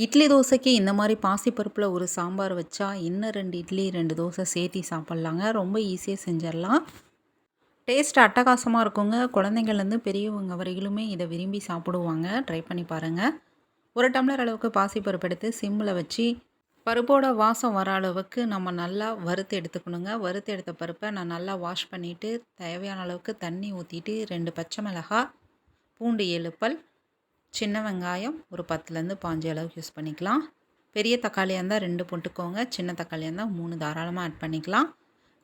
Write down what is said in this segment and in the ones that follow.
இட்லி தோசைக்கு இந்த மாதிரி பாசிப்பருப்பில் ஒரு சாம்பார் வச்சா இன்னும் 2 இட்லி 2 தோசை சேர்த்தி சாப்பிட்லாங்க. ரொம்ப ஈஸியாக செஞ்சிடலாம். டேஸ்ட் அட்டகாசமாக இருக்குங்க. குழந்தைங்கள்லேருந்து பெரியவங்க வரையிலுமே இதை விரும்பி சாப்பிடுவாங்க. ட்ரை பண்ணி பாருங்கள். 1 டம்ளர் அளவுக்கு பாசிப்பருப்பு எடுத்து சிம்மில் வச்சு பருப்போட வாசம் வர அளவுக்கு நம்ம நல்லா வறுத்து எடுத்துக்கணுங்க. வறுத்து எடுத்த பருப்பை நான் நல்லா வாஷ் பண்ணிவிட்டு தேவையான அளவுக்கு தண்ணி ஊற்றிட்டு 2 பச்சை மிளகாய், பூண்டு 7 பல், சின்ன வெங்காயம் ஒரு 10லேருந்து 15 அளவுக்கு யூஸ் பண்ணிக்கலாம். பெரிய தக்காளியாக இருந்தால் 2 போட்டுக்கோங்க. சின்ன தக்காளியாக இருந்தால் 3 தாராளமாக ஆட் பண்ணிக்கலாம்.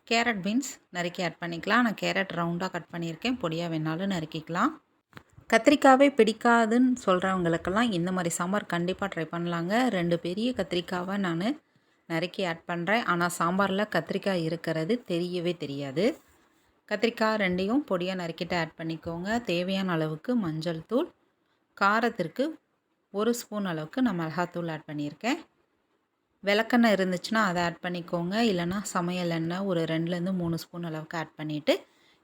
கேரட் பீன்ஸ் நறுக்கி ஆட் பண்ணிக்கலாம். நான் கேரட் ரவுண்டாக கட் பண்ணியிருக்கேன். பொடியாக வேணாலும் நறுக்கிக்கலாம். கத்திரிக்காவே பிடிக்காதுன்னு சொல்கிறவங்களுக்கெல்லாம் இந்த மாதிரி சாம்பார் கண்டிப்பாக ட்ரை பண்ணலாங்க. 2 பெரிய கத்திரிக்காவை நான் நறுக்கி ஆட் பண்ணுறேன். ஆனால் சாம்பாரில் கத்திரிக்காய் இருக்கிறது தெரியவே தெரியாது. கத்திரிக்காய் 2யும் பொடியாக நறுக்கிட்டு ஆட் பண்ணிக்கோங்க. தேவையான அளவுக்கு மஞ்சள் தூள், காரத்திற்கு 1 ஸ்பூன் அளவுக்கு நான் மிளகாத்தூள் ஆட் பண்ணியிருக்கேன். விளக்கெண்ணெய் இருந்துச்சுன்னா அதை ஆட் பண்ணிக்கோங்க. இல்லைனா சமையல் எண்ணெய் ஒரு 2லேருந்து 3 ஸ்பூன் அளவுக்கு ஆட் பண்ணிவிட்டு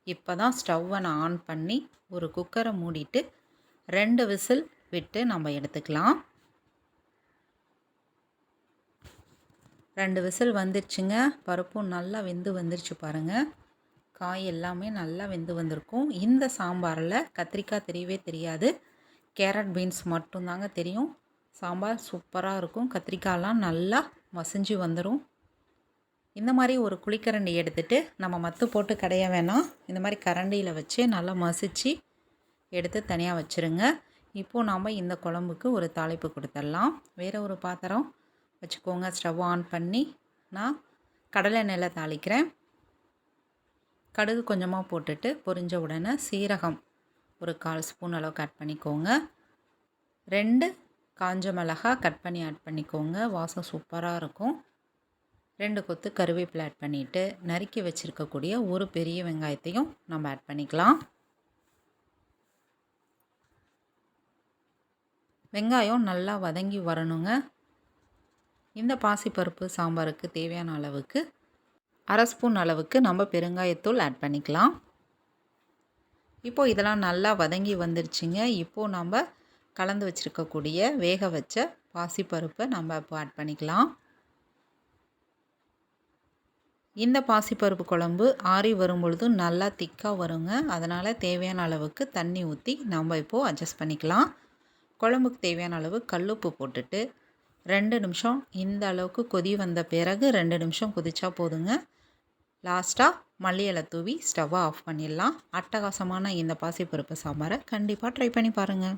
இப்போ தான் ஸ்டவ்வை நான் ஆன் பண்ணி ஒரு குக்கரை மூடிட்டு 2 விசில் விட்டு நம்ம எடுத்துக்கலாம். 2 விசில் வந்துருச்சுங்க. பருப்பும் நல்லா வெந்து வந்துருச்சு பாருங்கள். காய் எல்லாமே நல்லா வெந்து வந்திருக்கும். இந்த சாம்பாரில் கத்திரிக்காய் தெரியவே தெரியாது. கேரட் பீன்ஸ் மட்டும்தாங்க தெரியும். சாம்பார் சூப்பராக இருக்கும். கத்திரிக்காயெலாம் நல்லா மசிஞ்சு வந்துடும். இந்த மாதிரி ஒரு குழிக்கரண்டி எடுத்துகிட்டு நம்ம மத்து போட்டு கடைய வேணாம். இந்த மாதிரி கரண்டியில் வச்சு நல்லா மசிச்சு எடுத்து தனியாக வச்சுருங்க. இப்போது நாம் இந்த குழம்புக்கு ஒரு தாளிப்பு கொடுத்துடலாம். வேறு ஒரு பாத்திரம் வச்சுக்கோங்க. ஸ்டவ் ஆன் பண்ணி நான் கடலை எண்ணெயில் தாளிக்கிறேன். கடுகு கொஞ்சமாக போட்டுட்டு பொரிஞ்ச உடனே சீரகம் ஒரு 1/4 ஸ்பூன் அளவுக்கு ஆட் பண்ணிக்கோங்க. 2 காஞ்ச மிளகாய் கட் பண்ணி ஆட் பண்ணிக்கோங்க. வாசம் சூப்பராக இருக்கும். 2 கொத்து கருவேப்பிலை ஆட் பண்ணிவிட்டு நறுக்கி வச்சுருக்கக்கூடிய ஒரு பெரிய வெங்காயத்தையும் நம்ம ஆட் பண்ணிக்கலாம். வெங்காயம் நல்லா வதங்கி வரணுங்க. இந்த பாசிப்பருப்பு சாம்பாருக்கு தேவையான அளவுக்கு 1/2 ஸ்பூன் அளவுக்கு நம்ம பெருங்காயத்தூள் ஆட் பண்ணிக்கலாம். இப்போது இதெல்லாம் நல்லா வதங்கி வந்துருச்சுங்க. இப்போது நம்ம கலந்து வச்சுருக்கக்கூடிய வேக வச்ச பாசிப்பருப்பை நம்ம இப்போ ஆட் பண்ணிக்கலாம். இந்த பாசிப்பருப்பு குழம்பு ஆறி வரும்பொழுது நல்லா திக்காக வருங்க. அதனால் தேவையான அளவுக்கு தண்ணி ஊற்றி நம்ம இப்போது அட்ஜஸ்ட் பண்ணிக்கலாம். குழம்புக்கு தேவையான அளவு கல்லுப்பு போட்டுட்டு 2 நிமிஷம் இந்த அளவுக்கு கொதி வந்த பிறகு 2 நிமிஷம் கொதிச்சா போதுங்க. லாஸ்ட்டாக மல்லி இலை தூவி ஸ்டவ்வை ஆஃப் பண்ணிடலாம். அட்டகாசமான இந்த பாசிப்பருப்பு சாம்பாரை கண்டிப்பாக ட்ரை பண்ணி பாருங்கள்.